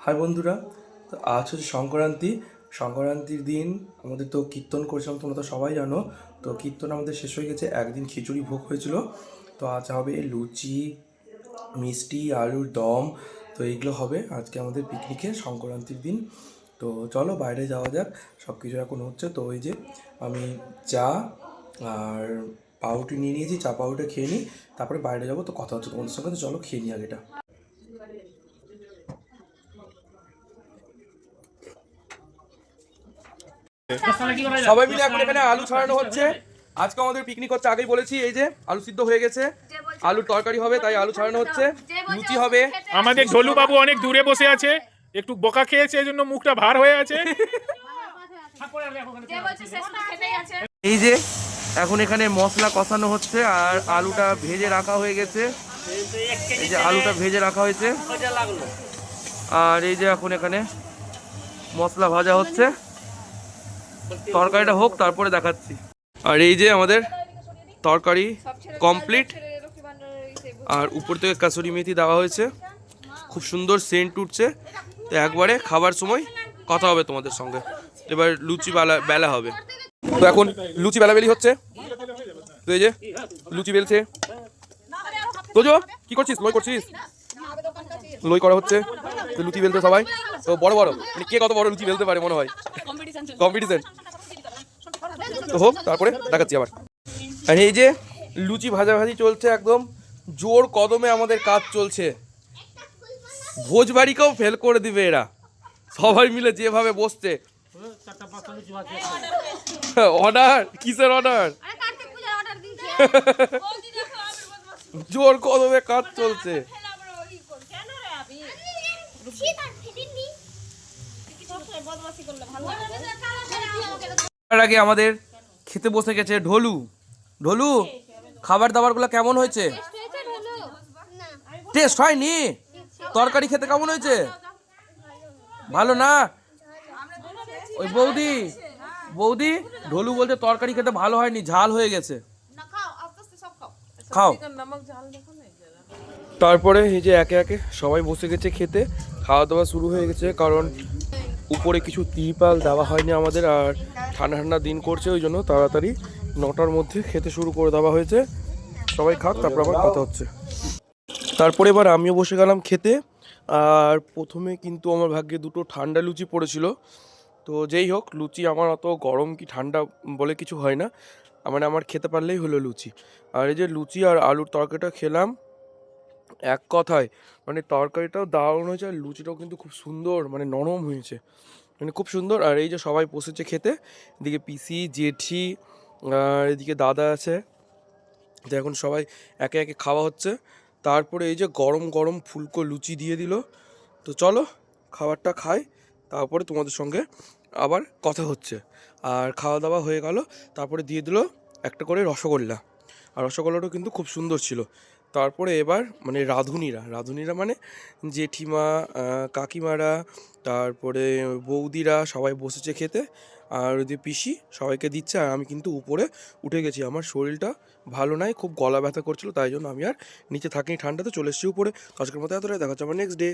High বন্ধুরা, তো আজ হচ্ছে সংক্রান্তির দিন আমাদের তো কীর্তন করেছিলাম, তোমরা তো সবাই জানো। তো কীর্তন আমাদের শেষ হয়ে গেছে, একদিন খিচুড়ি ভোগ হয়েছিল। তো আজ হবে লুচি, মিষ্টি, আলুর দম। তো এইগুলো হবে আজকে আমাদের পিকনিকে সংক্রান্তির দিন। তো চলো বাইরে যাওয়া যাক, সব কিছু এখন হচ্ছে। তো ওই যে আমি চা আর পাউরুটি নিয়ে নিয়েছি, চা পাউরুটি খেয়ে নিই, তারপরে বাইরে যাবো। তো কথা হচ্ছে তোমাদের সঙ্গে, তো চলো খেয়ে নিই আগেটা। সবাই মিলে এখন এখানে আলু ছাড়ানো হচ্ছে। আজকে আমাদের পিকনিক হচ্ছে, আগেই বলেছি। এই যে আলু সিদ্ধ হয়ে গেছে, আলুর তরকারি হবে, তাই আলু ছাড়ানো হচ্ছে। লুচি হবে। আমাদের ঢোলু বাবু অনেক দূরে বসে আছে, একটু বোকা খেয়েছে, এই জন্য মুখটা ভার হয়ে আছে। এই যে এখন এখানে মশলা কষানো হচ্ছে আর আলুটা ভেজে রাখা হয়ে গেছে। এই যে আলুটা ভেজে রাখা হয়েছে, আর এই যে এখন এখানে মশলা ভাজা হচ্ছে। তরকারিটা হোক, তারপরে দেখাচ্ছি। আর এই যে আমাদের তরকারি কমপ্লিট, আর উপর থেকে কাসুরি মেথি দেওয়া হয়েছে, খুব সুন্দর সেন্ট উঠছে। তো একবারে খাবার সময় কথা হবে তোমাদের সঙ্গে। এবার লুচি বেলা হবে। তো এখন লুচি বেলাবেলি হচ্ছে। তো এই যে লুচি বেলছে। তোজো কি করছিস? লই করছিস? লই করা হচ্ছে। তো লুচি বেলতে সবাই, তো বড় বড়, মানে কে কত বড় লুচি বেলতে পারে মনে হয়, কম্পিটিশন। তো হোক, তারপরে দেখাচ্ছি আবার। আর এই যে লুচি ভাজাভাজি চলছে, একদম জোর কদমে আমাদের কাজ চলছে। ভোজবাড়িকেও ফেল করে দিবে এরা, সবাই মিলে যেভাবে বসছে। অর্ডার কিসের অর্ডার? জোর কদমে কাজ চলছে। তার আগে আমাদের খেতে বসে গেছে ঢোলু। ঢোলু, খাবার দাবারগুলো কেমন হয়েছে? টেস্ট হয়নি? তরকারি খেতে কেমন হয়েছে? ভালো না? ওই বৌদি বৌদি ঢোলু বলছে তরকারি খেতে ভালো হয়নি, ঝাল হয়ে গেছে। খাও। তারপরে এই যে একে একে সবাই বসে গেছে খেতে, খাওয়া দাওয়া শুরু হয়ে গেছে। কারণ উপরে কিছু তিরপাল দেওয়া হয়নি আমাদের, আর ঠান্ডা ঠান্ডা দিন করছে, ওই জন্য তাড়াতাড়ি 9টার মধ্যে খেতে শুরু করে দেওয়া হয়েছে। সবাই খাক, তারপর আবার কথা হচ্ছে। তারপরে এবার আমিও বসে গেলাম খেতে। আর প্রথমে কিন্তু আমার ভাগ্যে দুটো ঠান্ডা লুচি পড়েছিল। তো যেই হোক, লুচি আমার অত গরম কি ঠান্ডা বলে কিছু হয় না, মানে আমার খেতে পারলেই হলো লুচি। আর এই যে লুচি আর আলুর তরকারিটা খেলাম, এক কথায় মানে তরকারিটাও দারুণ হয়েছে, আর লুচিটাও কিন্তু খুব সুন্দর, মানে নরম হয়েছে, মানে খুব সুন্দর। আর এই যে সবাই বসেছে খেতে, এদিকে পিসি, জেঠি, আর এদিকে দাদা আছে। তো এখন সবাই একে একে খাওয়া হচ্ছে। তারপরে এই যে গরম গরম ফুলকো লুচি দিয়ে দিল। তো চলো খাবারটা খাই, তারপরে তোমাদের সঙ্গে আবার কথা হচ্ছে। আর খাওয়া দাওয়া হয়ে গেল, তারপরে দিয়ে দিল একটা করে রসগোল্লা, আর রসগোল্লাটাও কিন্তু খুব সুন্দর ছিল। তারপরে এবার মানে রাঁধুনিরা মানে জেঠিমা, কাকিমারা, তারপরে বৌদিরা সবাই বসেছে খেতে, আর ওই যে পিসি সবাইকে দিচ্ছে। আর আমি কিন্তু উপরে উঠে গেছি, আমার শরীরটা ভালো নাই, খুব গলা ব্যথা করছিল, তাই জন্য আমি আর নিচে থাকিনি, ঠান্ডাতে চলে এসেছি উপরে। আজকের মতো এতটাই, দেখা হচ্ছে আমার নেক্সট ডে।